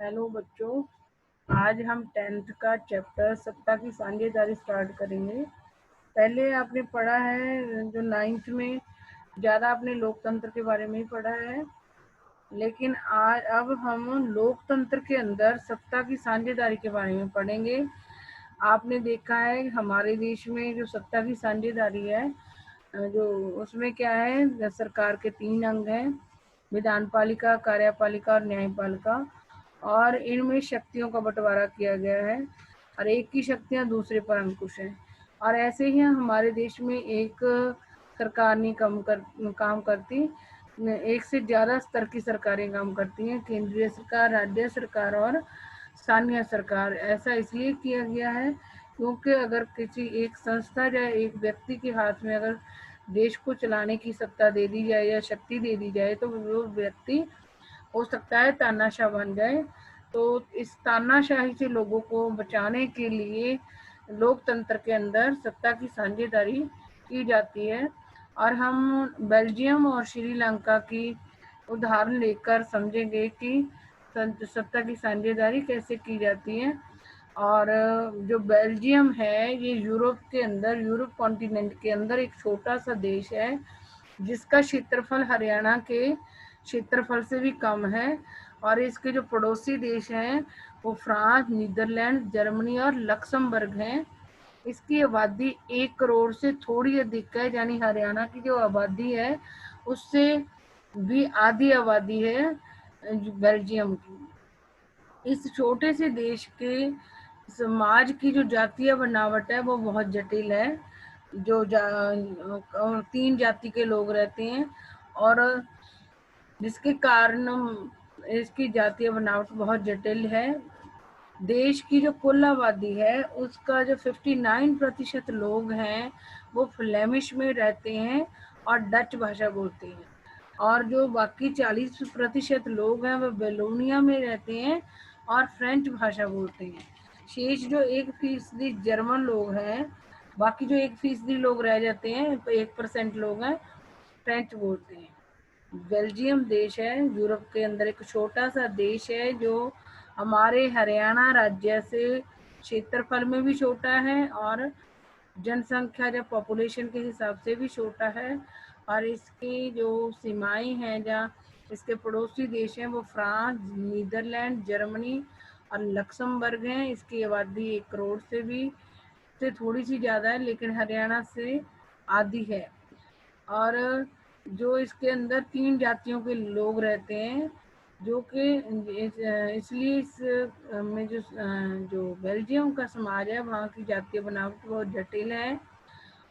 Hello बच्चों, आज हम 10th का चैप्टर सत्ता की साझेदारी स्टार्ट करेंगे। पहले आपने पढ़ा है जो 9th में, ज़्यादा आपने लोकतंत्र के बारे में ही पढ़ा है, लेकिन आज अब हम लोकतंत्र के अंदर सत्ता की साझेदारी के बारे में पढ़ेंगे। आपने देखा है हमारे देश में जो सत्ता की साझेदारी है, जो उसमें क्या है, सरकार के 3 अंग हैं, विधानपालिका, कार्यपालिका और न्यायपालिका। और इनमें शक्तियों का बंटवारा किया गया है और एक की शक्तियां दूसरे पर अंकुश है। और ऐसे ही हमारे देश में एक सरकार नहीं काम करती, एक से ज़्यादा स्तर की सरकारें काम करती हैं, केंद्रीय सरकार, राज्य सरकार और स्थानीय सरकार। ऐसा इसलिए किया गया है क्योंकि अगर किसी एक संस्था या एक व्यक्ति के हाथ में अगर देश को चलाने की सत्ता दे दी जाए या शक्ति दे दी जाए तो वो व्यक्ति हो सकता है तानाशाह बन जाए। तो इस तानाशाही से लोगों को बचाने के लिए लोकतंत्र के अंदर सत्ता की साझेदारी की जाती है। और हम बेल्जियम और श्रीलंका की उदाहरण लेकर समझेंगे कि सत्ता की साझेदारी कैसे की जाती है। और जो बेल्जियम है ये यूरोप के अंदर, यूरोप कॉन्टिनेंट के अंदर एक छोटा सा देश है जिसका क्षेत्रफल हरियाणा के क्षेत्रफल से भी कम है। और इसके जो पड़ोसी देश हैं वो फ्रांस, नीदरलैंड, जर्मनी और लक्समबर्ग हैं। इसकी आबादी 1 करोड़ से थोड़ी अधिक है, यानी हरियाणा की जो आबादी है उससे भी आधी आबादी है बेल्जियम की। इस छोटे से देश के समाज की जो जातीय बनावट है वो बहुत जटिल है। जो 3 जाति के लोग रहते हैं और जिसके कारण इसकी जातीय बनावट बहुत जटिल है। देश की जो कुल आबादी है उसका जो 59% लोग हैं वो फ्लेमिश में रहते हैं और डच भाषा बोलते हैं, और जो बाकी 40% लोग हैं वो बेलोनिया में रहते हैं और फ्रेंच भाषा बोलते हैं। शेष जो 1% जर्मन लोग हैं, बाकी जो 1% लोग रह जाते हैं, 1% लोग हैं फ्रेंच बोलते हैं। बेल्जियम देश है, यूरोप के अंदर एक छोटा सा देश है जो हमारे हरियाणा राज्य से क्षेत्रफल में भी छोटा है और जनसंख्या या पॉपुलेशन के हिसाब से भी छोटा है। और इसकी जो सीमाएं हैं, जहाँ इसके पड़ोसी देश हैं वो फ्रांस, नीदरलैंड, जर्मनी और लक्समबर्ग हैं। इसकी आबादी 1 करोड़ से थोड़ी सी ज़्यादा है, लेकिन हरियाणा से आधी है। और जो इसके अंदर 3 जातियों के लोग रहते हैं, जो कि इसलिए इस में जो बेल्जियम का समाज है वहाँ की जातीय बनावट बहुत जटिल है।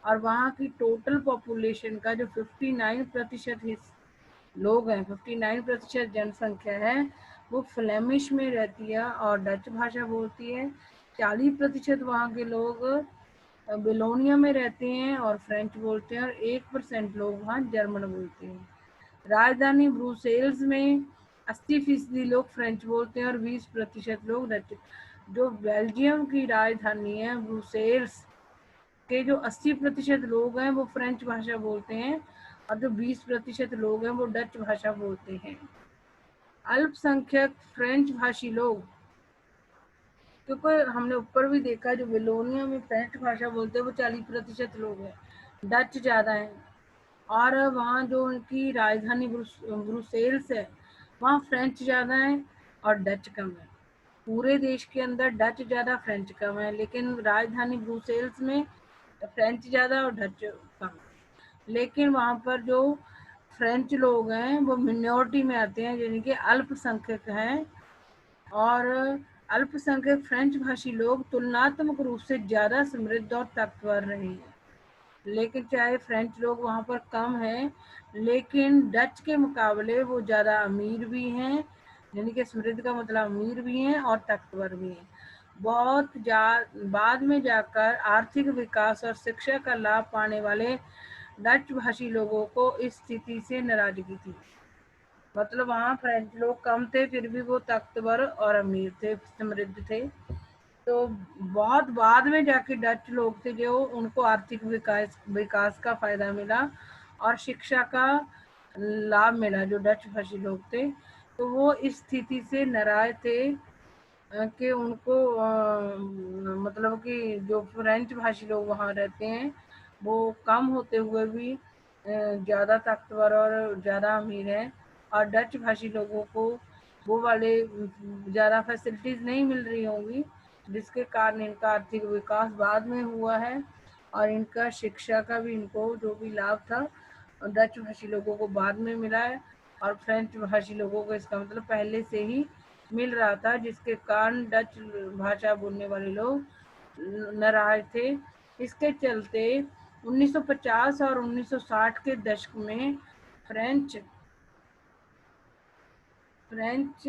और वहाँ की टोटल पॉपुलेशन का जो 59% लोग हैं, 59% जनसंख्या है वो फ्लेमिश में रहती है और डच भाषा बोलती है। 40% वहाँ के लोग बेलोनिया में रहते हैं और फ्रेंच बोलते हैं और 1% लोग वहाँ जर्मन बोलते हैं। राजधानी ब्रुसेल्स में 80% लोग फ्रेंच बोलते हैं और 20% लोग डच। जो बेल्जियम की राजधानी है ब्रुसेल्स के जो 80% लोग हैं वो फ्रेंच भाषा बोलते हैं और जो 20% लोग हैं वो डच भाषा बोलते हैं। अल्पसंख्यक फ्रेंच भाषी लोग, क्योंकि हमने ऊपर भी देखा जो बेलोनिया में फ्रेंच भाषा बोलते हैं वो 40% लोग हैं, डच ज़्यादा है। और वहाँ जो उनकी राजधानी ब्रुसेल्स है वहाँ फ्रेंच ज़्यादा है और डच कम है। पूरे देश के अंदर डच ज़्यादा फ्रेंच कम है, लेकिन राजधानी ब्रुसेल्स में फ्रेंच ज़्यादा और डच कम। लेकिन वहाँ पर जो फ्रेंच लोग हैं वो मिनॉरिटी में आते हैं, यानी कि अल्पसंख्यक हैं। और अल्पसंख्यक फ्रेंच भाषी लोग तुलनात्मक रूप से ज़्यादा समृद्ध और ताकतवर रहे हैं। लेकिन चाहे फ्रेंच लोग वहाँ पर कम हैं, लेकिन डच के मुकाबले वो ज़्यादा अमीर भी हैं, यानी कि समृद्ध का मतलब अमीर भी हैं और ताकतवर भी हैं। बाद में जाकर आर्थिक विकास और शिक्षा का लाभ पाने वाले डच भाषी लोगों को इस स्थिति से नाराजगी थी। मतलब वहाँ फ्रेंच लोग कम थे, फिर भी वो ताकतवर और अमीर थे, समृद्ध थे। तो बहुत बाद में जाके डच लोग थे जो उनको आर्थिक विकास का फायदा मिला और शिक्षा का लाभ मिला, जो डच भाषी लोग थे। तो वो इस स्थिति से नाराज थे कि उनको मतलब कि जो फ्रेंच भाषी लोग वहाँ रहते हैं वो कम होते हुए भी ज़्यादा ताकतवर और ज़्यादा अमीर हैं, और डच भाषी लोगों को वो वाले ज़्यादा फैसिलिटीज़ नहीं मिल रही होंगी, जिसके कारण इनका आर्थिक विकास बाद में हुआ है, और इनका शिक्षा का भी इनको जो भी लाभ था डच भाषी लोगों को बाद में मिला है, और फ्रेंच भाषी लोगों को इसका मतलब पहले से ही मिल रहा था, जिसके कारण डच भाषा बोलने वाले लोग नाराज थे। इसके चलते 1950 और 1960 के दशक में फ्रेंच फ्रेंच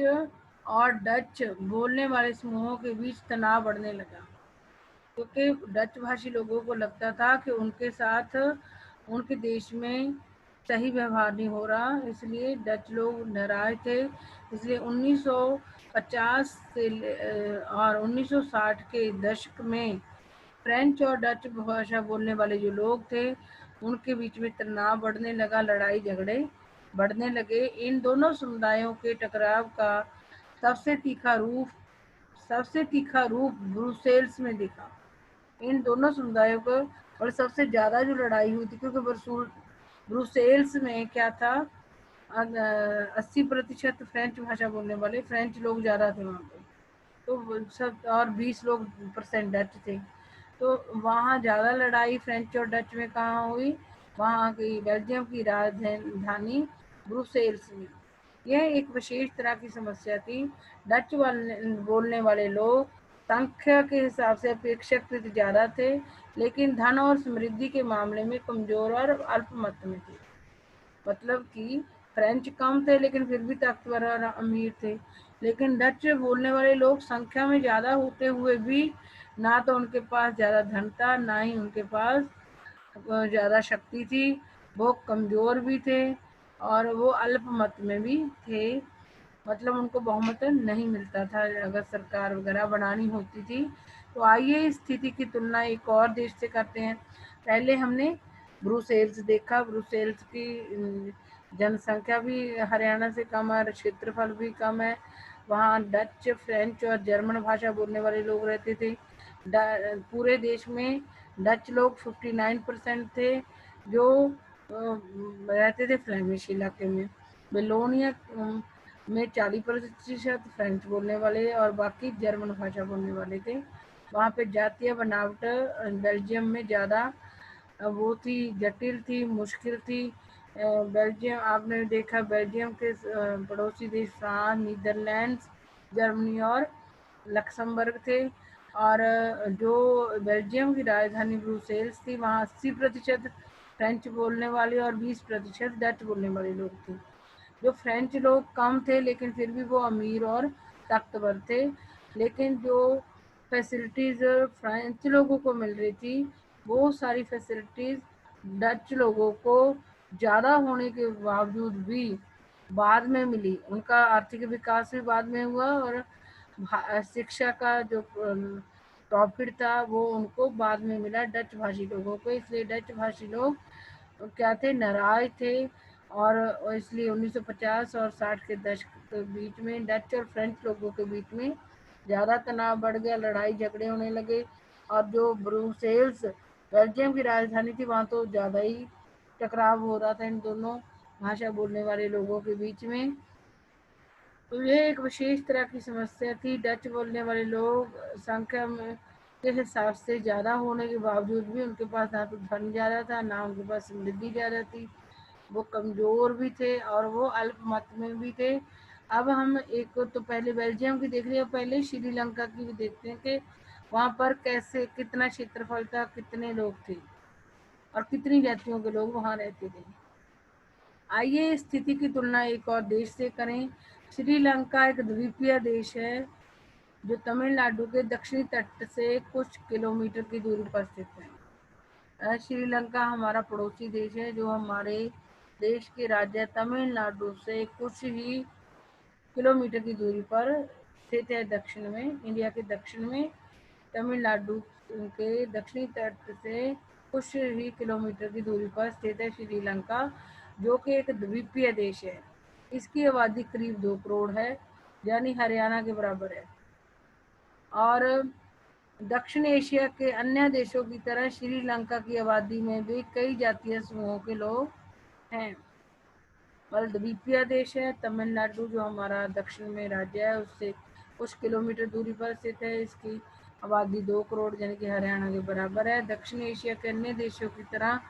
और डच बोलने वाले समूहों के बीच तनाव बढ़ने लगा, क्योंकि डच भाषी लोगों को लगता था कि उनके साथ उनके देश में सही व्यवहार नहीं हो रहा, इसलिए डच लोग नाराज थे। इसलिए 1950 से और 1960 के दशक में फ्रेंच और डच भाषा बोलने वाले जो लोग थे उनके बीच में तनाव बढ़ने लगा, लड़ाई झगड़े बढ़ने लगे। इन दोनों समुदायों के टकराव का सबसे तीखा रूप सबसे तीखा रूप ब्रुसेल्स में दिखा। इन दोनों समुदायों को और सबसे ज़्यादा जो लड़ाई हुई थी, क्योंकि ब्रुसेल्स में क्या था, 80% फ्रेंच भाषा बोलने वाले फ्रेंच लोग ज़्यादा थे वहाँ पे, तो सब और 20% डच थे। तो वहाँ ज़्यादा लड़ाई फ्रेंच और डच में कहाँ हुई, वहाँ की बेल्जियम की राजधानी ब्रुसेल्स में। यह एक विशेष तरह की समस्या थी। डच बोलने वाले लोग संख्या के हिसाब से अपेक्षाकृत ज़्यादा थे, लेकिन धन और समृद्धि के मामले में कमज़ोर और अल्पमत में थे। मतलब कि फ्रेंच कम थे लेकिन फिर भी ताकतवर और अमीर थे, लेकिन डच बोलने वाले लोग संख्या में ज़्यादा होते हुए भी ना तो उनके पास ज़्यादा धन था, ना ही उनके पास ज़्यादा शक्ति थी। वो कमज़ोर भी थे और वो अल्पमत में भी थे, मतलब उनको बहुमत नहीं मिलता था अगर सरकार वगैरह बनानी होती थी। तो आइए इस स्थिति की तुलना एक और देश से करते हैं। पहले हमने ब्रुसेल्स देखा। ब्रुसेल्स की जनसंख्या भी हरियाणा से कम है और क्षेत्रफल भी कम है। वहाँ डच, फ्रेंच और जर्मन भाषा बोलने वाले लोग रहते थे। पूरे देश में डच लोग 59% थे, जो रहते थे फ्लेमिश इलाके में। बेलोनिया में 40% फ्रेंच बोलने वाले और बाकी जर्मन भाषा बोलने वाले थे। वहाँ पे जातीय बनावट बेल्जियम में ज़्यादा वो थी, जटिल थी, मुश्किल थी। बेल्जियम आपने देखा, बेल्जियम के पड़ोसी देश फ्रांस, नीदरलैंड्स, जर्मनी और लक्समबर्ग थे। और जो बेल्जियम की राजधानी ब्रुसेल्स थी, वहाँ 80% फ्रेंच बोलने वाले और 20% डच बोलने वाले लोग थे। जो फ्रेंच लोग कम थे लेकिन फिर भी वो अमीर और ताकतवर थे, लेकिन जो फैसिलिटीज़ फ्रेंच लोगों को मिल रही थी वो सारी फैसिलिटीज़ डच लोगों को ज़्यादा होने के बावजूद भी बाद में मिली। उनका आर्थिक विकास भी बाद में हुआ और शिक्षा का जो प्रॉफिट था वो उनको बाद में मिला डच भाषी लोगों को। इसलिए डच भाषी लोग क्या थे, नाराज थे, और इसलिए 1950 और 60 के दशक के बीच में डच और फ्रेंच लोगों के बीच में ज़्यादा तनाव बढ़ गया, लड़ाई झगड़े होने लगे। और जो ब्रुसेल्स बेल्जियम की राजधानी थी, वहाँ तो ज़्यादा ही टकराव हो रहा था इन दोनों भाषा बोलने वाले लोगों के बीच में। तो ये एक विशेष तरह की समस्या थी। डच बोलने वाले लोग संख्या में के हिसाब से ज़्यादा होने के बावजूद भी उनके पास ना तो धन ज़्यादा था, ना उनके पास समृद्धि ज़्यादा थी। वो कमज़ोर भी थे और वो अल्पमत में भी थे। अब हम एक तो पहले बेल्जियम की देख लिया, पहले श्रीलंका की भी देखते हैं कि वहाँ पर कैसे कितना क्षेत्रफल था, कितने लोग थे और कितनी जातियों के लोग वहाँ रहते थे। आइए इस स्थिति की तुलना एक और देश से करें। श्रीलंका एक द्वीपीय देश है जो तमिलनाडु के दक्षिणी तट से कुछ किलोमीटर की दूरी पर स्थित है। श्रीलंका हमारा पड़ोसी देश है जो हमारे देश के राज्य तमिलनाडु से कुछ ही किलोमीटर की दूरी पर स्थित है। दक्षिण में, इंडिया के दक्षिण में तमिलनाडु के दक्षिणी तट से कुछ ही किलोमीटर की दूरी पर स्थित है श्रीलंका, जो कि एक द्वीपीय देश है। इसकी आबादी करीब 2 करोड़ है, यानी हरियाणा के बराबर है। और दक्षिण एशिया के अन्य देशों की तरह श्रीलंका की आबादी में भी कई जातीय समूहों के लोग हैं। द्वीपीय देश है। तमिलनाडु जो हमारा दक्षिण में राज्य है उससे कुछ किलोमीटर दूरी पर स्थित है। इसकी आबादी 2 करोड़ यानी कि हरियाणा के बराबर है। दक्षिण एशिया के अन्य देशों की तरह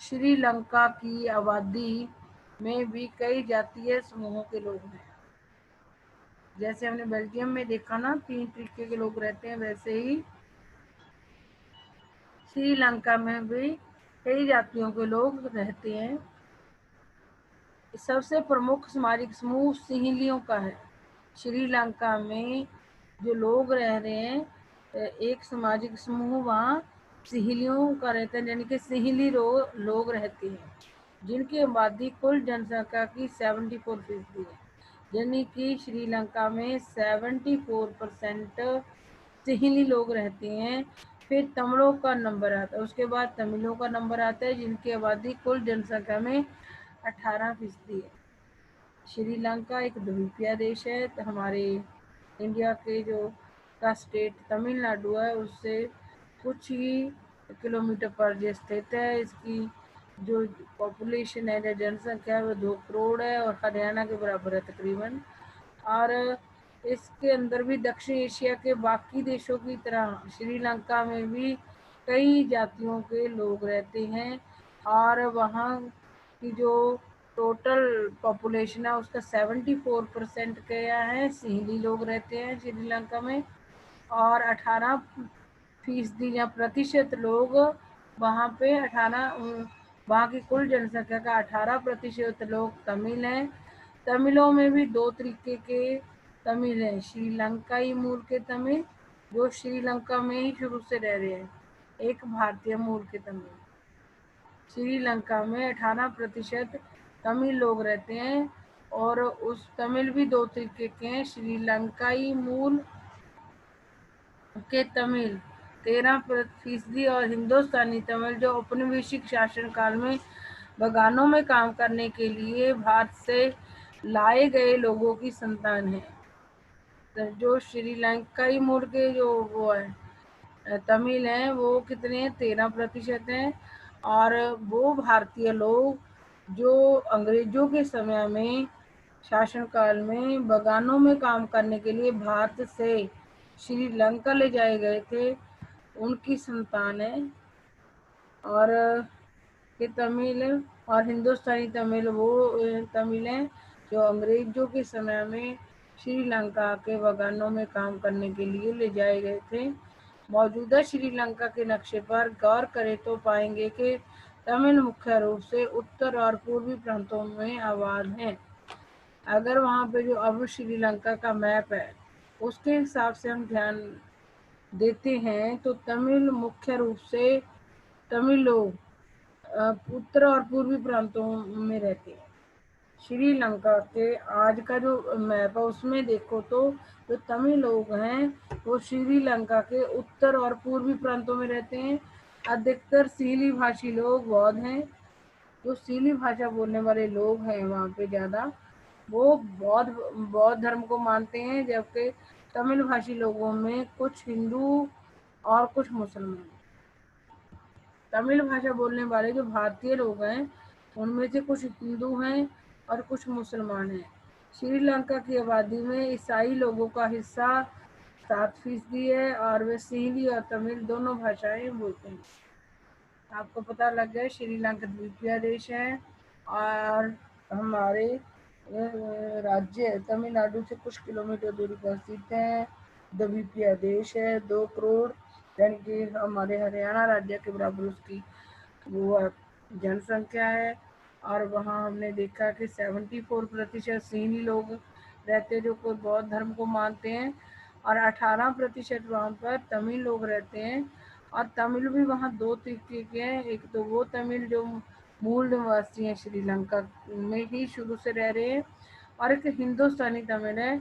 श्रीलंका की आबादी में भी कई जातीय समूहों के लोग हैं। जैसे हमने बेल्जियम में देखा ना 3 तरीके के लोग रहते हैं, वैसे ही श्रीलंका में भी कई जातियों के लोग रहते हैं। सबसे प्रमुख सामाजिक समूह सिंहलियों का है। श्रीलंका में जो लोग रह रहे हैं, एक सामाजिक समूह वहाँ सिंहलियों का रहता है, यानी कि सिंहली लोग रहते हैं, जिनकी आबादी कुल जनसंख्या की 74% है। यानी कि श्रीलंका में 74% सिंहली लोग रहते हैं। फिर तमिलों का नंबर आता है, उसके बाद तमिलों का नंबर आता है, जिनकी आबादी कुल जनसंख्या में 18% है। श्रीलंका एक द्वीपीय देश है। तो हमारे इंडिया के जो का स्टेट तमिलनाडु है उससे कुछ ही किलोमीटर पर जो स्थित है। इसकी जो पॉपुलेशन है, जो जनसंख्या है, वो 2 करोड़ है और हरियाणा के बराबर है तकरीबन। और इसके अंदर भी दक्षिण एशिया के बाकी देशों की तरह श्रीलंका में भी कई जातियों के लोग रहते हैं। और वहाँ की जो टोटल पॉपुलेशन है उसका 74% क्या है, सिंहली लोग रहते हैं श्रीलंका में। और 18% या प्रतिशत लोग वहाँ पे 18 वहाँ की कुल जनसंख्या का 18% लोग तमिल हैं। तमिलों में भी 2 तरीके के तमिल हैं। श्रीलंकाई मूल के तमिल जो श्रीलंका में ही शुरू से रह रहे हैं, एक भारतीय मूल के तमिल। श्रीलंका में 18% तमिल लोग रहते हैं और उस तमिल भी 2 तरीके के हैं। श्रीलंकाई मूल के तमिल 13% और हिंदुस्तानी तमिल जो औपनिवेशिक शासन काल में बगानों में काम करने के लिए भारत से लाए गए लोगों की संतान है। तो जो श्रीलंकाई मूल के जो वो है तमिल हैं वो कितने हैं, 13% हैं। और वो भारतीय लोग जो अंग्रेजों के समय में शासनकाल में बगानों में काम करने के लिए भारत से श्रीलंका ले जाए गए थे, उनकी संतान है। और ये तमिल और हिंदुस्तानी तमिल वो तमिल हैं जो अंग्रेजों के समय में श्रीलंका के बगानों में काम करने के लिए ले जाए गए थे। मौजूदा श्रीलंका के नक्शे पर गौर करें तो पाएंगे कि तमिल मुख्य रूप से उत्तर और पूर्वी प्रांतों में आबाद हैं। अगर वहाँ पे जो अब श्रीलंका का मैप है उसके हिसाब से हम ध्यान देते हैं तो तमिल मुख्य रूप से तमिल लोग उत्तर और पूर्वी प्रांतों में रहते हैं। श्रीलंका के आज का जो मैप है उसमें देखो तो जो तमिल लोग हैं वो श्रीलंका के उत्तर और पूर्वी प्रांतों में रहते हैं। अधिकतर सीली भाषी लोग बौद्ध हैं। जो सीली भाषा बोलने वाले लोग हैं वहाँ पे ज़्यादा वो बौद्ध धर्म को मानते हैं, जबकि तमिल भाषी लोगों में कुछ हिंदू और कुछ मुसलमान। तमिल भाषा बोलने वाले जो भारतीय लोग हैं उनमें से कुछ हिंदू हैं और कुछ मुसलमान हैं। श्रीलंका की आबादी में ईसाई लोगों का हिस्सा 7% है और वे सिंहली और तमिल दोनों भाषाएं बोलते हैं। आपको पता लग गया श्रीलंका द्वीपीय देश है और हमारे राज्य तमिलनाडु से कुछ किलोमीटर दूरी पर स्थित है। द्वीपीय देश है, 2 करोड़ यानी कि हमारे हरियाणा राज्य के बराबर उसकी वो जनसंख्या है। और वहाँ हमने देखा कि 74% सिंहली लोग रहते जो कोई बौद्ध धर्म को मानते हैं और 18% वहाँ पर तमिल लोग रहते हैं। और तमिल भी वहाँ 2 तरीके के हैं, एक तो वो तमिल जो मूल निवासी हैं श्रीलंका में ही शुरू से रह रहे हैं और एक हिंदुस्तानी तमिल है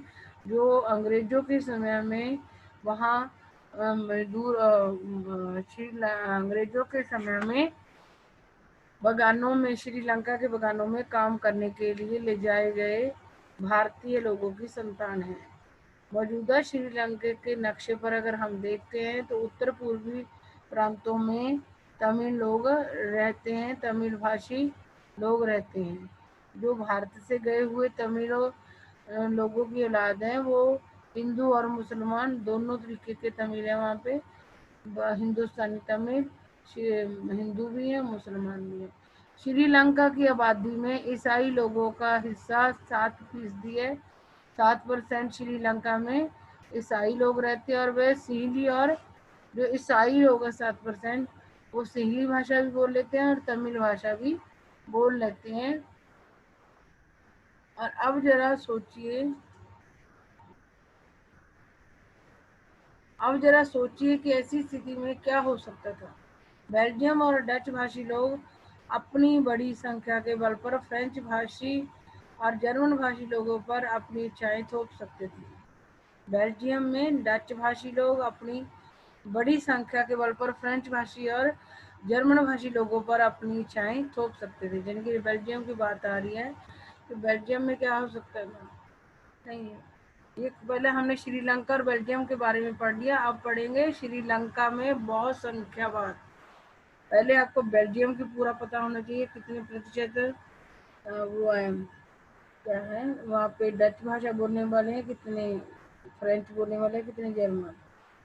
जो अंग्रेजों के समय में वहाँ मजदूर अंग्रेजों के समय में बगानों में, श्रीलंका के बगानों में काम करने के लिए ले जाए गए भारतीय लोगों की संतान है। मौजूदा श्रीलंका के नक्शे पर अगर हम देखते हैं तो उत्तर पूर्वी प्रांतों में तमिल लोग रहते हैं, तमिल भाषी लोग रहते हैं। जो भारत से गए हुए तमिल लोगों की औलाद हैं, वो हिंदू और मुसलमान दोनों तरीके के तमिल है वहाँ पे। हिंदुस्तानी तमिल, हिंदू भी है, मुसलमान भी है। श्रीलंका की आबादी में ईसाई लोगों का हिस्सा 7% है। 7% श्रीलंका में ईसाई लोग रहते हैं और वे सिंहली, और जो ईसाई लोग हैं 7%, वो सिंहली भाषा भी बोल लेते हैं और तमिल भाषा भी बोल लेते हैं। और अब जरा सोचिए कि ऐसी स्थिति में क्या हो सकता था। बेल्जियम और डच भाषी लोग अपनी बड़ी संख्या के बल पर फ्रेंच भाषी और जर्मन भाषी लोगों पर अपनी इच्छाएं थोप सकते थे। बेल्जियम में डच भाषी लोग अपनी बड़ी संख्या के बल पर फ्रेंच भाषी और जर्मन भाषी लोगों पर अपनी इच्छाएं थोप सकते थे। यानी कि बेल्जियम की बात आ रही है कि बेल्जियम में क्या हो सकता था। नहीं, ये पहले हमने श्रीलंका और बेल्जियम के बारे में पढ़ लिया, अब पढ़ेंगे श्रीलंका में बहुत संख्यावाद। पहले आपको बेल्जियम की पूरा पता होना चाहिए, कितने प्रतिशत वो है, क्या है वहाँ पे डच भाषा बोलने वाले हैं, कितने फ्रेंच बोलने वाले हैं, कितने जर्मन।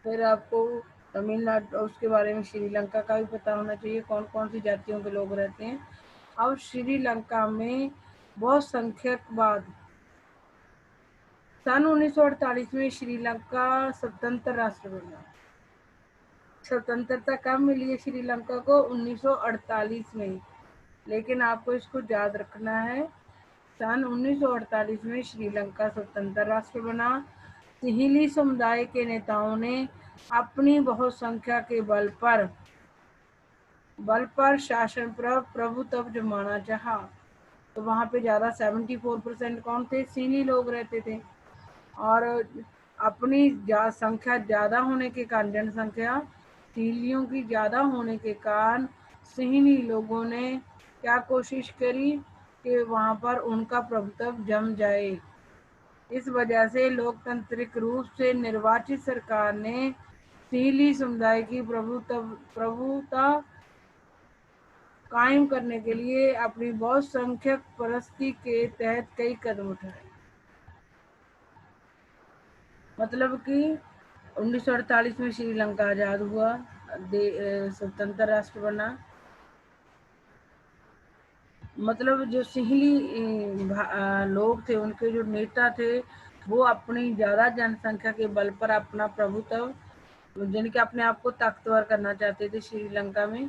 फिर आपको तमिलनाडु, उसके बारे में श्रीलंका का भी पता होना चाहिए, कौन कौन सी जातियों के लोग रहते हैं। अब श्रीलंका में बहुत संख्यकवाद। सन 1948 में श्रीलंका स्वतंत्र राष्ट्र बना। स्वतंत्रता कब मिली है श्रीलंका को? 1948 में। लेकिन आपको इसको याद रखना है, सन 1948 में श्रीलंका स्वतंत्र राष्ट्र बना। सिंहली समुदाय के नेताओं ने अपनी बहुसंख्या के बल पर शासन पर प्रभुत्व जमाना चाहा। तो वहाँ पे ज़्यादा 74% कौन थे? सिंहली लोग रहते थे। और अपनी संख्या ज़्यादा होने के कारण, जनसंख्या सिंहलियों की ज़्यादा होने के कारण, सिंहली लोगों ने क्या कोशिश करी कि वहाँ पर उनका प्रभुत्व जम जाए। इस वजह से लोकतांत्रिक रूप से निर्वाचित सरकार ने सिंहली समुदाय की प्रभुता कायम करने के लिए अपनी बहुसंख्यक परिस्थिति के तहत कई कदम उठाए। मतलब कि 1948 में श्रीलंका आज़ाद हुआ, स्वतंत्र राष्ट्र बना। मतलब जो सिंहली लोग थे, उनके जो नेता थे, वो अपनी ज़्यादा जनसंख्या के बल पर अपना प्रभुत्व, यानी कि अपने आप को ताकतवर करना चाहते थे श्रीलंका में।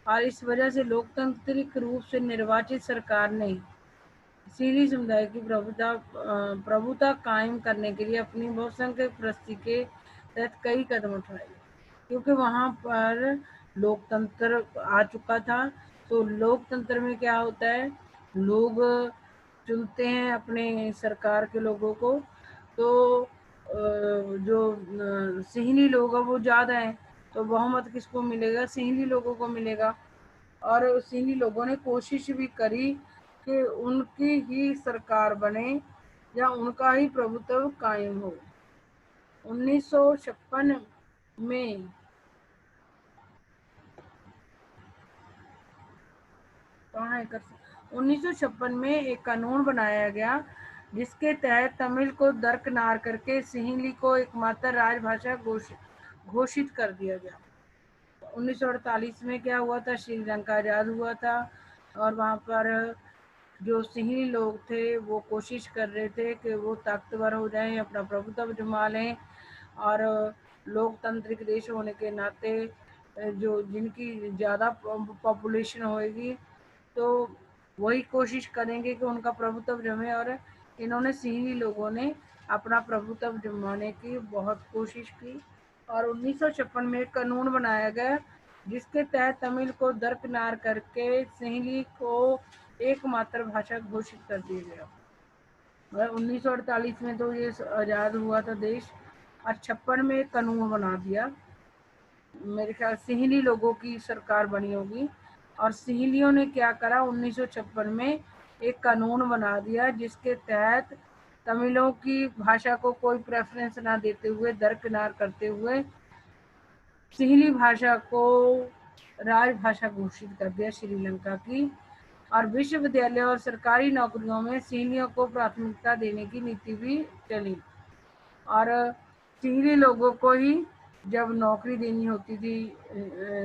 और इस वजह से लोकतांत्रिक रूप से निर्वाचित सरकार ने सिंहली समुदाय की प्रभुता कायम करने के लिए अपनी बहुसंख्यक परिस्थिति के तहत कई कदम उठाए। क्योंकि वहाँ पर लोकतंत्र आ चुका था। तो लोकतंत्र में क्या होता है, लोग चुनते हैं अपने सरकार के लोगों को। तो जो सिंहली लोग हैं वो ज़्यादा हैं, तो बहुमत किसको मिलेगा? सिंहली लोगों को मिलेगा। और सिंहली लोगों ने कोशिश भी करी कि उनकी ही सरकार बने या उनका ही प्रभुत्व कायम हो। 1956 में कहाँ है 1956 में एक कानून बनाया गया, जिसके तहत तमिल को दरकिनार करके सिंहली को एकमात्र राजभाषा घोषित कर दिया गया। 1948 में क्या हुआ था? श्रीलंका आज़ाद हुआ था और वहाँ पर जो सिंहली लोग थे वो कोशिश कर रहे थे कि वो ताकतवर हो जाएं, अपना प्रभुत्व जमा लें। और लोकतांत्रिक देश होने के नाते जो जिनकी ज़्यादा पॉपुलेशन होएगी, तो वही कोशिश करेंगे कि उनका प्रभुत्व जमे। और इन्होंने सिंहली लोगों ने अपना प्रभुत्व जमाने की बहुत कोशिश की। और 1956 में एक कानून बनाया गया, जिसके तहत तमिल को दरकिनार करके सिंहली को एकमात्र भाषा घोषित कर दिया गया। 1948 में तो ये आज़ाद हुआ था देश, और 56 में एक कानून बना दिया। मेरे ख्याल सिंहली लोगों की सरकार बनी होगी, और सिंहलियों ने क्या करा, 1956 में एक कानून बना दिया जिसके तहत तमिलों की भाषा को कोई प्रेफरेंस ना देते हुए, दरकिनार करते हुए सिंहली भाषा को राजभाषा घोषित कर दिया श्रीलंका की। और विश्वविद्यालय और सरकारी नौकरियों में सिंहलियों को प्राथमिकता देने की नीति भी चली। और सिंहली लोगों को ही जब नौकरी देनी होती थी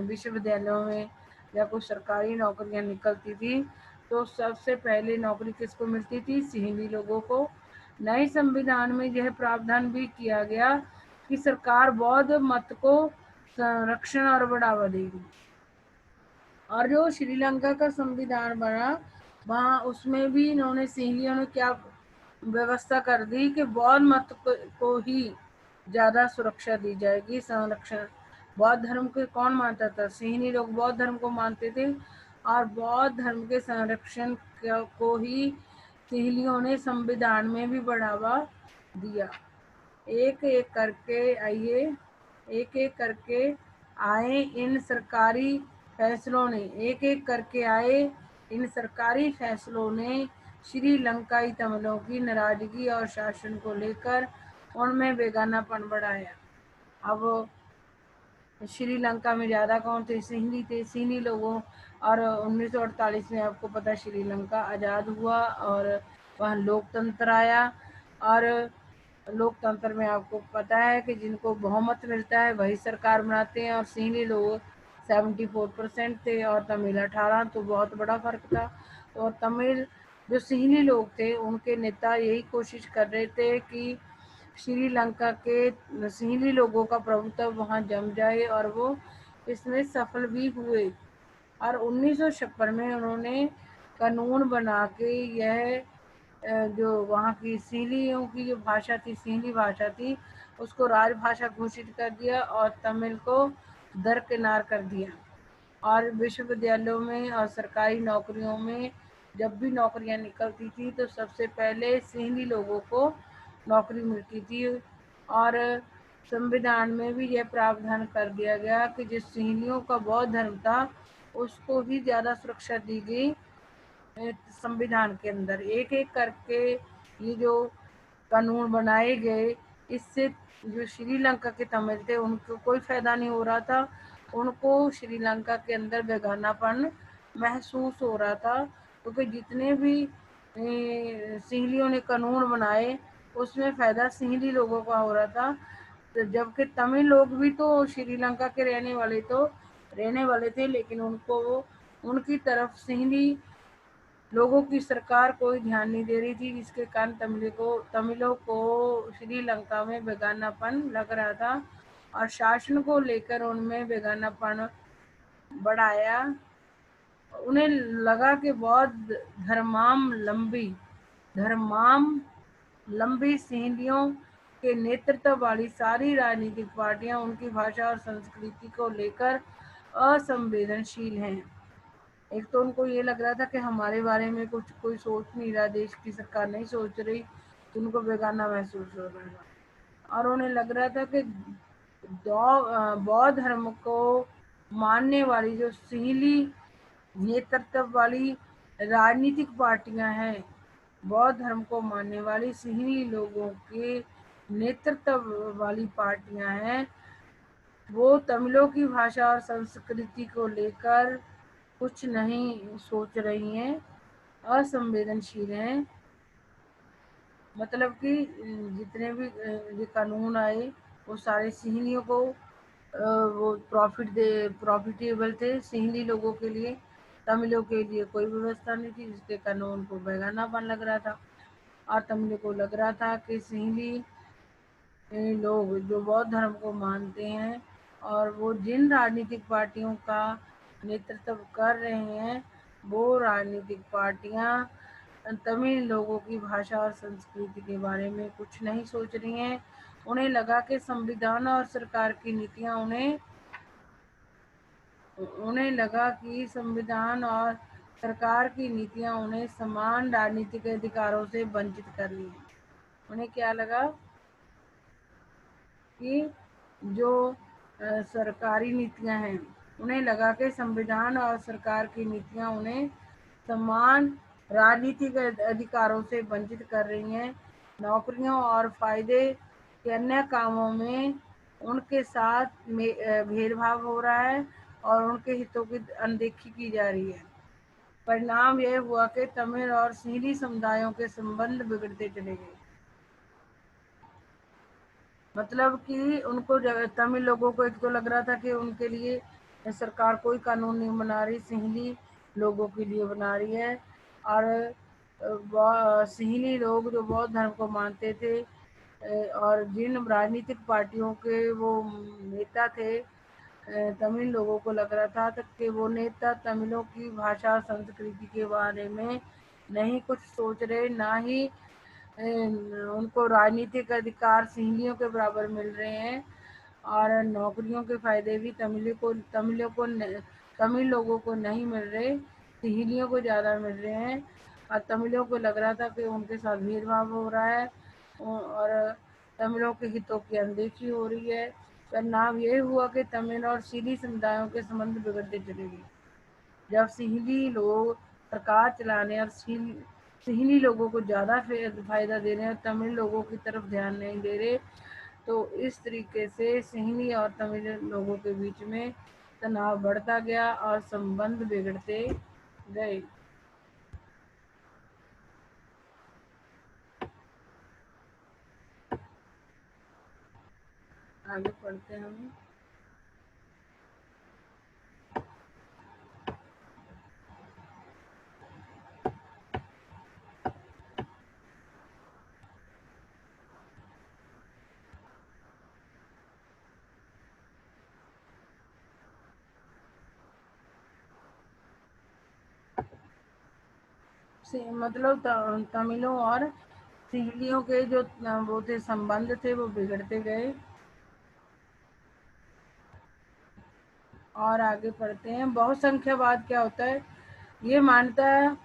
विश्वविद्यालयों में या कुछ सरकारी नौकरियां निकलती थी, तो सबसे पहले नौकरी किसको मिलती थी, सिंहली लोगों को। नए संविधान में यह प्रावधान भी किया गया कि सरकार बौद्ध मत को संरक्षण और बढ़ावा देगी। और जो श्रीलंका का संविधान बना वहाँ उसमें भी इन्होंने सिंहलियों ने क्या व्यवस्था कर दी कि बौद्ध मत को ही ज्यादा सुरक्षा दी जाएगी, संरक्षण। बौद्ध धर्म को कौन मानता था, सिंहली लोग बौद्ध धर्म को मानते थे और बौद्ध धर्म के संरक्षण को ही सिंहलियों ने संविधान में भी बढ़ावा दिया। एक एक करके आइए, एक एक करके आए इन सरकारी फैसलों ने, एक एक करके आए इन सरकारी फैसलों ने श्रीलंकाई तमिलों की नाराजगी और शासन को लेकर उनमें बेगानापन बढ़ाया। अब श्रीलंका में ज़्यादा कौन थे, सिंहली थे, सिंहली लोगों। और 1948 में आपको पता श्रीलंका आज़ाद हुआ और वहाँ लोकतंत्र आया। और लोकतंत्र में आपको पता है कि जिनको बहुमत मिलता है वही सरकार बनाते हैं। और सिंहली लोग 74% थे और तमिल 18, तो बहुत बड़ा फर्क था। तो तमिल जो सिंहली लोग थे उनके नेता यही कोशिश कर रहे थे कि श्रीलंका के सिंहली लोगों का प्रभुत्व वहां जम जाए और वो इसमें सफल भी हुए। और 1956 में उन्होंने कानून बना के यह जो वहाँ की सिंहलियों की जो भाषा थी, सिंहली भाषा थी, उसको राजभाषा घोषित कर दिया और तमिल को दरकिनार कर दिया। और विश्वविद्यालयों में और सरकारी नौकरियों में जब भी नौकरियां निकलती थी तो सबसे पहले सिंहली लोगों को नौकरी मिलती थी। और संविधान में भी यह प्रावधान कर दिया गया कि जिस सिंहलियों का बौद्ध धर्म था उसको ही ज़्यादा सुरक्षा दी गई संविधान के अंदर। एक एक करके ये जो कानून बनाए गए, इससे जो श्रीलंका के तमिल थे उनको कोई फायदा नहीं हो रहा था, उनको श्रीलंका के अंदर बेगानापन महसूस हो रहा था। क्योंकि जितने भी सिंहलियों ने कानून बनाए उसमें फायदा सिंहली लोगों का हो रहा था, तो जबकि तमिल लोग भी तो श्रीलंका के रहने वाले थे, लेकिन उनको उनकी तरफ सिंहली लोगों की सरकार कोई ध्यान नहीं दे रही थी, जिसके कारण तमिलों को श्रीलंका में बेगानापन लग रहा था और शासन को लेकर उनमें बेगानापन बढ़ाया। उन्हें लगा कि बौद्ध धर्मावलंबी सिंहलियों के नेतृत्व वाली सारी राजनीतिक पार्टियां उनकी भाषा और संस्कृति को लेकर असंवेदनशील हैं। एक तो उनको ये लग रहा था कि हमारे बारे में कुछ कोई सोच नहीं रहा, देश की सरकार नहीं सोच रही, तो उनको बेगाना महसूस हो रहा था। और उन्हें लग रहा था कि बौद्ध धर्म को मानने वाली जो सिंहली नेतृत्व वाली राजनीतिक पार्टियां हैं, बौद्ध धर्म को मानने वाली सिंहली लोगों के नेतृत्व वाली पार्टियां हैं, वो तमिलों की भाषा और संस्कृति को लेकर कुछ नहीं सोच रही हैं, असंवेदनशील हैं। मतलब कि जितने भी ये कानून आए वो सारे सिंहलियों को वो प्रॉफिटेबल थे सिंहली लोगों के लिए। तमिलों के लिए कोई व्यवस्था नहीं थी, जिसके कानून को बेगानापन लग रहा था। और तमिलों को लग रहा था कि सिंहली लोग जो बौद्ध धर्म को मानते हैं और वो जिन राजनीतिक पार्टियों का नेतृत्व कर रहे हैं, वो राजनीतिक पार्टियां तमिल लोगों की भाषा और संस्कृति के बारे में कुछ नहीं सोच रही हैं। उन्हें लगा कि संविधान और सरकार की नीतियां उन्हें लगा कि संविधान और सरकार की नीतियां उन्हें समान राजनीतिक अधिकारों से वंचित कर रही हैं। उन्हें क्या लगा कि जो सरकारी नीतियां हैं उन्हें लगा कि संविधान और सरकार की नीतियां उन्हें समान राजनीतिक अधिकारों से वंचित कर रही हैं। नौकरियों और फायदे के अन्य कामों में उनके साथ भेदभाव हो रहा है और उनके हितों की अनदेखी की जा रही है। परिणाम यह हुआ कि तमिल और सिंधी समुदायों के संबंध बिगड़ते चले गए। मतलब कि उनको तमिल लोगों को एक तो लग रहा था कि उनके लिए सरकार कोई कानून नहीं बना रही, सिंहली लोगों के लिए बना रही है। और सिंहली लोग जो बौद्ध धर्म को मानते थे और जिन राजनीतिक पार्टियों के वो नेता थे, तमिल लोगों को लग रहा था कि वो नेता तमिलों की भाषा और संस्कृति के बारे में नहीं कुछ सोच रहे, ना ही उनको राजनीतिक अधिकार सिंहलियों के बराबर मिल रहे हैं। और नौकरियों के फायदे भी तमिल लोगों को नहीं मिल रहे, सिंहलियों को ज़्यादा मिल रहे हैं। और तमिलों को लग रहा था कि उनके साथ भेदभाव हो रहा है और तमिलों के हितों की अनदेखी हो रही है। परिणाम ये हुआ कि तमिल और सिंधी समुदायों के संबंध बिगड़ते चले गए। जब सिंहली लोग सरकार चलाने और सिंहली लोगों को ज़्यादा फायदा दे रहे हैं और तमिल लोगों की तरफ ध्यान नहीं दे रहे, तो इस तरीके से सिंहली और तमिल लोगों के बीच में तनाव बढ़ता गया और संबंध बिगड़ते गए। आगे पढ़ते हैं हम। मतलब तमिलों और सिंहलियों के जो वो थे संबंध थे वो बिगड़ते गए। और आगे पढ़ते हैं। बहुसंख्यवाद क्या होता है? ये मानता है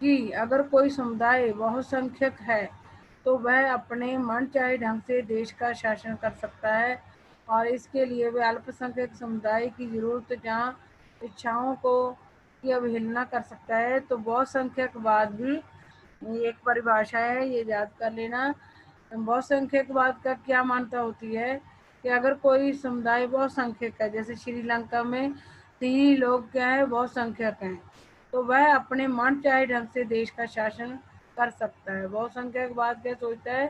कि अगर कोई समुदाय बहुसंख्यक है तो वह अपने मनचाहे ढंग से देश का शासन कर सकता है और इसके लिए वह अल्पसंख्यक समुदाय की जरूरत जहाँ इच्छाओं को की अवहेलना कर सकता है। तो बहुसंख्यकवाद भी एक परिभाषा है, ये याद कर लेना। बहुसंख्यकवाद का क्या मान्यता होती है कि अगर कोई समुदाय बहुसंख्यक है, जैसे श्रीलंका में 3 लोग क्या है, बहुसंख्यक हैं, तो वह अपने मन चाहे ढंग से देश का शासन कर सकता है। बहुसंख्यकवाद क्या सोचता है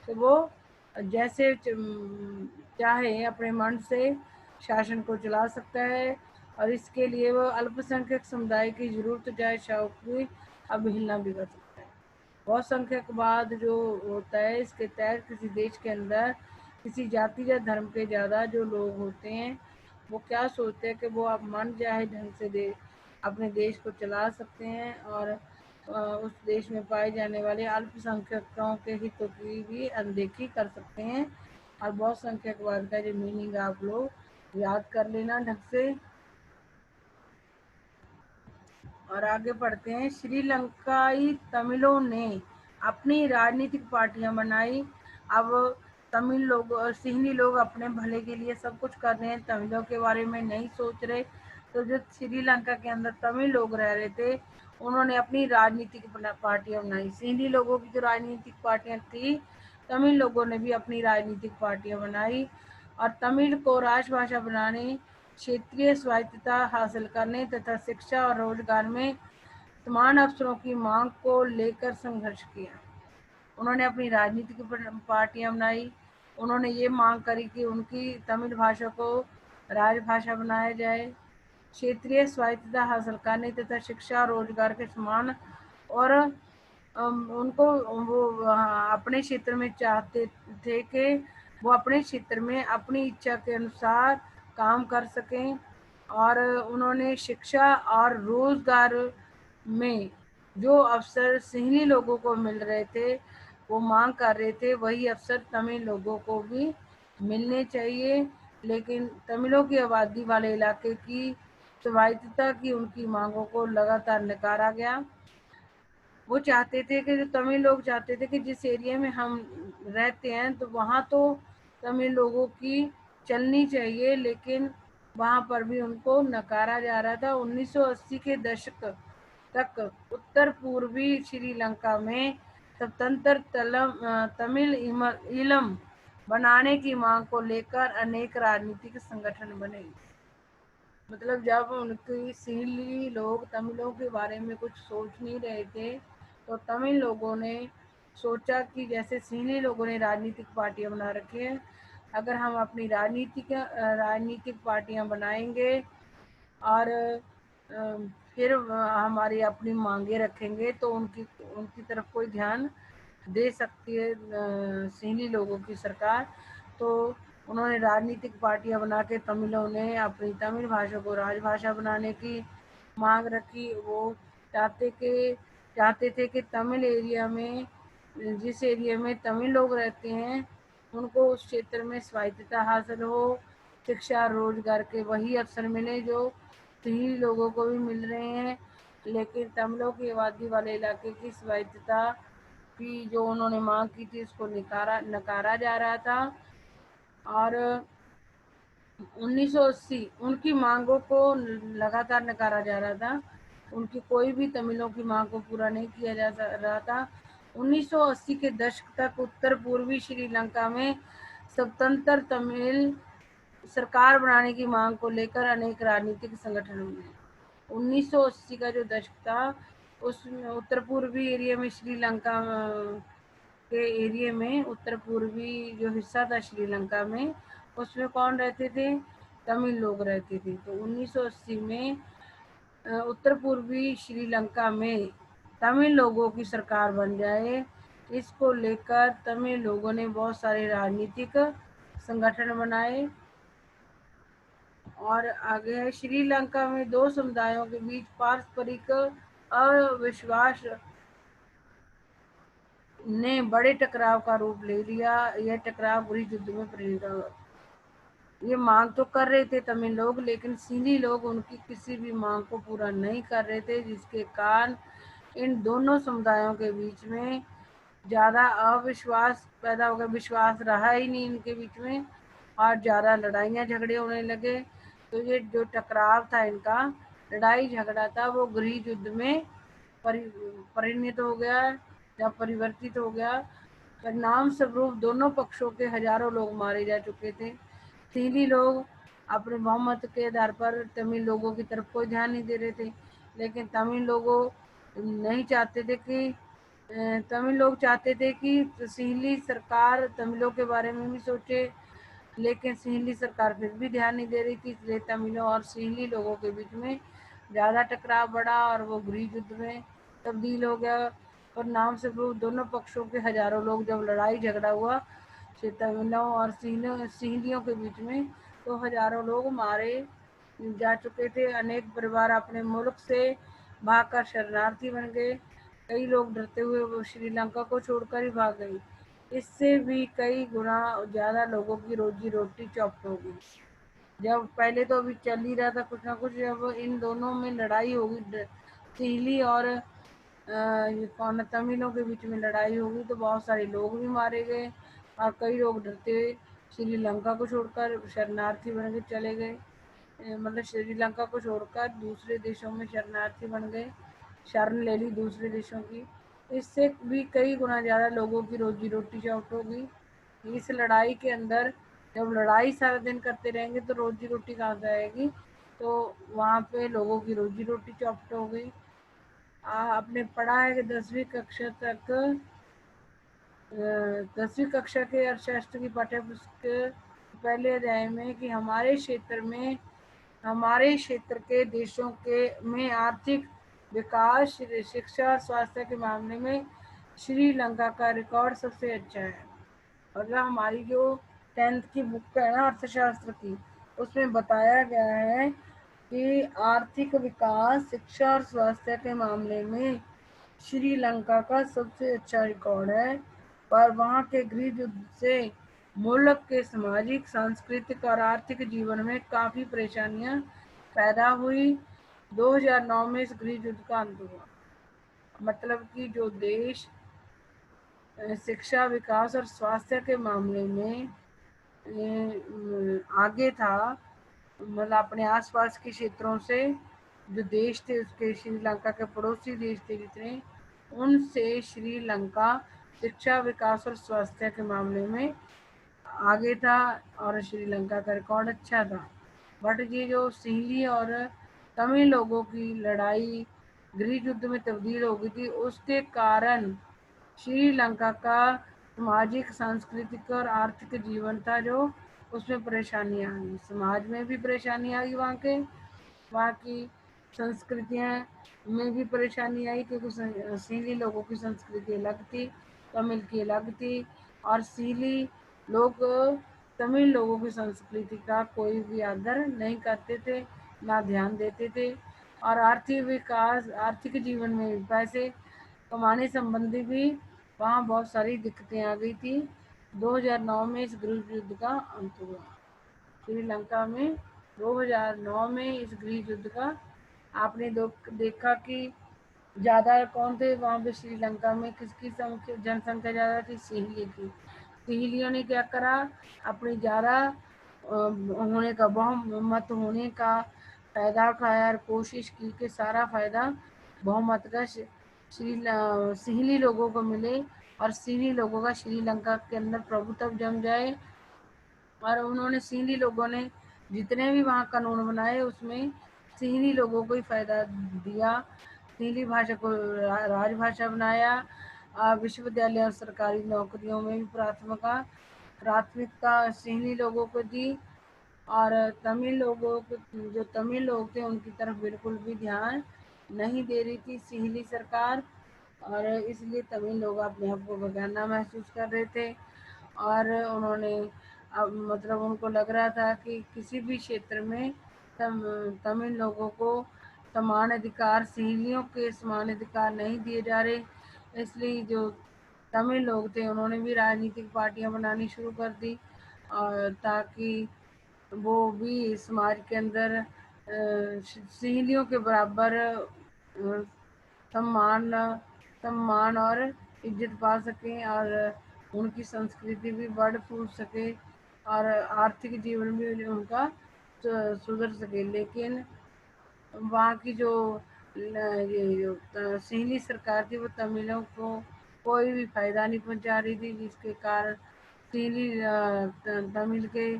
कि वो जैसे चाहे अपने मन से शासन को चला सकता है और इसके लिए वो अल्पसंख्यक समुदाय की जरूरत चाहे शौक की अवहेलना भी कर सकता है। बहुसंख्यकवाद जो होता है, इसके तहत किसी देश के अंदर किसी जाति या धर्म के ज़्यादा जो लोग होते हैं वो क्या सोचते हैं कि वो आप मन चाहे ढंग से अपने देश को चला सकते हैं और उस देश में पाए जाने वाले अल्पसंख्यकों के हितों की भी अनदेखी कर सकते हैं। और बहुसंख्यकवाद का जो मीनिंग आप लोग याद कर लेना ढंग से। और आगे पढ़ते हैं। श्रीलंकाई तमिलों ने अपनी राजनीतिक पार्टियां बनाई। अब तमिल लोग और सिंधी लोग अपने भले के लिए सब कुछ कर रहे हैं, तमिलों के बारे में नहीं सोच रहे। तो जो श्रीलंका के अंदर तमिल लोग रह रहे थे उन्होंने अपनी राजनीतिक पार्टियां बनाई। सिंधी लोगों की जो राजनीतिक पार्टियां थी, तमिल लोगों ने भी अपनी राजनीतिक पार्टियां बनाई और तमिल को राजभाषा बनाने, क्षेत्रीय स्वायत्तता हासिल करने तथा शिक्षा और रोजगार में समान अवसरों की मांग को लेकर संघर्ष किया। उन्होंने अपनी राजनीतिक पार्टियां बनाई। उन्होंने ये मांग करी कि उनकी तमिल भाषा को राजभाषा बनाया जाए, क्षेत्रीय स्वायत्तता हासिल करने तथा शिक्षा और रोजगार के समान। और उनको वो अपने क्षेत्र में चाहते थे कि वो अपने क्षेत्र में अपनी इच्छा के अनुसार काम कर सकें। और उन्होंने शिक्षा और रोजगार में जो अवसर सिंहली लोगों को मिल रहे थे वो मांग कर रहे थे, वही अवसर तमिल लोगों को भी मिलने चाहिए। लेकिन तमिलों की आबादी वाले इलाके की स्वायत्तता की उनकी मांगों को लगातार नकारा गया। वो चाहते थे कि जो तमिल लोग चाहते थे कि जिस एरिया में हम रहते हैं तो वहाँ तो तमिल लोगों की चलनी चाहिए, लेकिन वहां पर भी उनको नकारा जा रहा था। 1980 के दशक तक उत्तर पूर्वी श्रीलंका में स्वतंत्र तमिल इलम बनाने की मांग को लेकर अनेक राजनीतिक संगठन बने। मतलब जब उनकी सीली लोग तमिलों के बारे में कुछ सोच नहीं रहे थे, तो तमिल लोगों ने सोचा कि जैसे सीली लोगों ने राजनीतिक पार्टियां बना रखी हैं, अगर हम अपनी राजनीतिक पार्टियां बनाएंगे और फिर हमारी अपनी मांगे रखेंगे, तो उनकी उनकी तरफ कोई ध्यान दे सकती है सीली लोगों की सरकार। तो उन्होंने राजनीतिक पार्टियां बना के तमिलों ने अपनी तमिल भाषा को राजभाषा बनाने की मांग रखी। वो चाहते थे कि तमिल एरिया में, जिस एरिया में तमिल लोग रहते हैं, उनको उस क्षेत्र में स्वायत्तता हासिल हो, शिक्षा रोजगार के वही अवसर मिले जो सीली लोगों को भी मिल रहे हैं। लेकिन तमिलों की आबादी वाले इलाके की स्वायत्तता की जो उन्होंने मांग की थी, उसको नकारा जा रहा था। और 1980 उनकी मांगों को लगातार नकारा जा रहा था। उनकी कोई भी तमिलों की मांग को पूरा नहीं किया जा रहा था। 1980 के दशक तक उत्तर पूर्वी श्रीलंका में स्वतंत्र तमिल सरकार बनाने की मांग को लेकर अनेक राजनीतिक संगठन हुए। 1980 का जो दशक था, उसमें उत्तर पूर्वी एरिया में श्रीलंका के एरिया में, उत्तर पूर्वी जो हिस्सा था श्रीलंका में, उसमें कौन रहते थे? तमिल लोग रहते थे। तो 1980 में उत्तर पूर्वी श्रीलंका में तमिल लोगों की सरकार बन जाए, इसको लेकर तमिल लोगों ने बहुत सारे राजनीतिक संगठन बनाए। और आगे है, श्रीलंका में दो समुदायों के बीच पारस्परिक अविश्वास ने बड़े टकराव का रूप ले लिया। यह टकराव गृह युद्ध में परिणत हुआ। ये मांग तो कर रहे थे तमिल लोग, लेकिन सीली लोग उनकी किसी भी मांग को पूरा नहीं कर रहे थे, जिसके कारण इन दोनों समुदायों के बीच में ज़्यादा अविश्वास पैदा हो गया। विश्वास रहा ही नहीं इनके बीच में, और ज़्यादा लड़ाइयाँ झगड़े होने लगे। तो ये जो टकराव था इनका, लड़ाई झगड़ा था, वो गृह युद्ध में परिणत हो गया या परिवर्तित हो गया। परिणाम स्वरूप दोनों पक्षों के हजारों लोग मारे जा चुके थे। सीली लोग अपने बहुमत के आधार पर तमिल लोगों की तरफ कोई ध्यान नहीं दे रहे थे, लेकिन तमिल लोगों नहीं चाहते थे कि तमिल लोग चाहते थे कि सीली सरकार तमिलों के बारे में भी सोचे, लेकिन सिंहली सरकार फिर भी ध्यान नहीं दे रही थी। इसलिए तमिलों और सिंहली लोगों के बीच में ज़्यादा टकराव बढ़ा और वो गृह युद्ध में तब्दील हो गया। परिणाम स्वरूप दोनों पक्षों के हजारों लोग, जब लड़ाई झगड़ा हुआ तमिलों और सिंहलियों के बीच में, तो हजारों लोग मारे जा चुके थे। अनेक परिवार अपने मुल्क से भागकर शरणार्थी बन गए। कई लोग डरते हुए वो श्रीलंका को छोड़कर ही भाग गए। इससे भी कई गुना ज़्यादा लोगों की रोजी रोटी चौपट हो गई। जब पहले तो अभी चल ही रहा था कुछ ना कुछ, जब इन दोनों में लड़ाई होगी, सीली और ये कौन तमिलों के बीच में लड़ाई होगी, तो बहुत सारे लोग भी मारे गए और कई लोग डरते हुए श्रीलंका को छोड़कर शरणार्थी बन के चले गए। मतलब श्रीलंका को छोड़कर दूसरे देशों में शरणार्थी बन गए, शरण ले ली दूसरे देशों की। इससे भी कई गुना ज़्यादा लोगों की रोजी रोटी चौपट हो गई। इस लड़ाई के अंदर जब लड़ाई सारा दिन करते रहेंगे तो रोजी रोटी कहाँ से आएगी? तो वहाँ पे लोगों की रोजी रोटी चौपट हो गई। आपने पढ़ा है कि 10वीं कक्षा तक, 10वीं कक्षा के अर्थशास्त्र की पाठ्य पुस्तक पहले अध्याय में कि हमारे क्षेत्र के देशों के में आर्थिक विकास, शिक्षा, स्वास्थ्य के मामले में श्रीलंका का रिकॉर्ड सबसे अच्छा है। और हमारी जो 10th की बुक है ना अर्थशास्त्र की, उसमें बताया गया है कि आर्थिक विकास, शिक्षा और स्वास्थ्य के मामले में श्रीलंका का सबसे अच्छा रिकॉर्ड है। पर वहाँ के गृह युद्ध से मुल्क के सामाजिक, सांस्कृतिक और आर्थिक जीवन में काफ़ी परेशानियां पैदा हुई। 2009 में इस गृह युद्ध का अंत हुआ। मतलब कि जो देश शिक्षा, विकास और स्वास्थ्य के मामले में आगे था, मतलब अपने आसपास के क्षेत्रों से जो देश थे, उसके श्रीलंका के पड़ोसी देश थे जितने, उनसे श्रीलंका शिक्षा, विकास और स्वास्थ्य के मामले में आगे था और श्रीलंका का रिकॉर्ड अच्छा था। बट ये जो सिंहली और तमिल लोगों की लड़ाई गृह युद्ध में तब्दील हो गई थी, उसके कारण श्रीलंका का सामाजिक, सांस्कृतिक और आर्थिक जीवन था जो उसमें परेशानी आ गई। समाज में भी परेशानी आ गई, वहाँ की संस्कृतियाँ में भी परेशानी आई, क्योंकि सीली लोगों की संस्कृति अलग थी, तमिल की अलग थी। और सीली लोग तमिल लोगों की संस्कृति का कोई भी आदर नहीं करते थे, ना ध्यान देते थे। और आर्थिक विकास, आर्थिक जीवन में भी, पैसे कमाने संबंधी भी वहाँ बहुत सारी दिक्कतें आ गई थी। 2009 में इस गृह युद्ध का अंत हुआ। श्रीलंका में 2009 में इस गृह युद्ध का आपने देखा कि ज़्यादा कौन थे वहाँ पे श्रीलंका में, किसकी संख्या, जनसंख्या ज़्यादा थी? सिंहली की। सिंहलियों ने क्या करा, अपनी ज़्यादा होने का, बहुमत होने का फ़ायदा उठाया और कोशिश की कि सारा फ़ायदा बहुमत का सिंहली लोगों को मिले और सिंहली लोगों का श्रीलंका के अंदर प्रभुत्व जम जाए। और उन्होंने सिंधी लोगों ने जितने भी वहाँ कानून बनाए, उसमें सिंधी लोगों को ही फ़ायदा दिया। सिंधी भाषा को राजभाषा बनाया। विश्वविद्यालय और सरकारी नौकरियों में भी प्राथमिकता सिंधी लोगों को दी। और तमिल लोगों को, जो तमिल लोग थे, उनकी तरफ बिल्कुल भी ध्यान नहीं दे रही थी सिंहली सरकार। और इसलिए तमिल लोग अपने आप को बेगाना महसूस कर रहे थे। और उन्होंने अब मतलब उनको लग रहा था कि किसी भी क्षेत्र में तमिल लोगों को समान अधिकार, सिंहलियों के समान अधिकार नहीं दिए जा रहे। इसलिए जो तमिल लोग थे, उन्होंने भी राजनीतिक पार्टियां बनानी शुरू कर दी, और ताकि वो भी समाज के अंदर सिंहलियों के बराबर सम्मान सम्मान और इज्जत पा सकें, और उनकी संस्कृति भी बढ़ फूट सके, और आर्थिक जीवन भी उनका सुधर सके। लेकिन वहाँ की जो सिंहली सरकार थी, वो तमिलों को कोई भी फायदा नहीं पहुँचा रही थी, जिसके कारण सिंहली तमिल के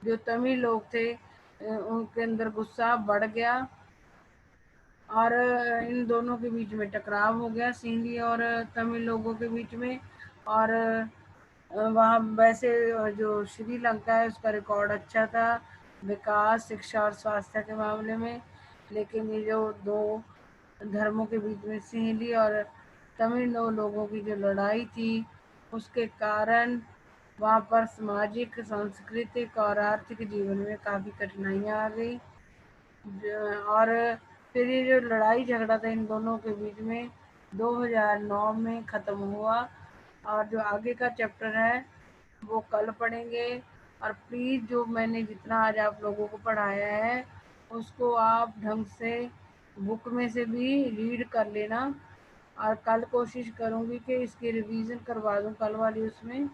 जो तमिल लोग थे, उनके अंदर गुस्सा बढ़ गया और इन दोनों के बीच में टकराव हो गया, सिंधी और तमिल लोगों के बीच में। और वहाँ वैसे जो श्रीलंका है, उसका रिकॉर्ड अच्छा था विकास, शिक्षा और स्वास्थ्य के मामले में। लेकिन ये जो दो धर्मों के बीच में सिंहली और तमिल लोगों की जो लड़ाई थी, उसके कारण वहाँ पर सामाजिक, सांस्कृतिक और आर्थिक जीवन में काफ़ी कठिनाइयाँ आ गई। और फिर ये जो लड़ाई झगड़ा था इन दोनों के बीच में 2009 में ख़त्म हुआ। और जो आगे का चैप्टर है वो कल पढ़ेंगे। और प्लीज़ जो मैंने जितना आज आप लोगों को पढ़ाया है, उसको आप ढंग से बुक में से भी रीड कर लेना। और कल कोशिश करूँगी कि इसकी रिवीजन करवा दूँ, कल वाली उसमें।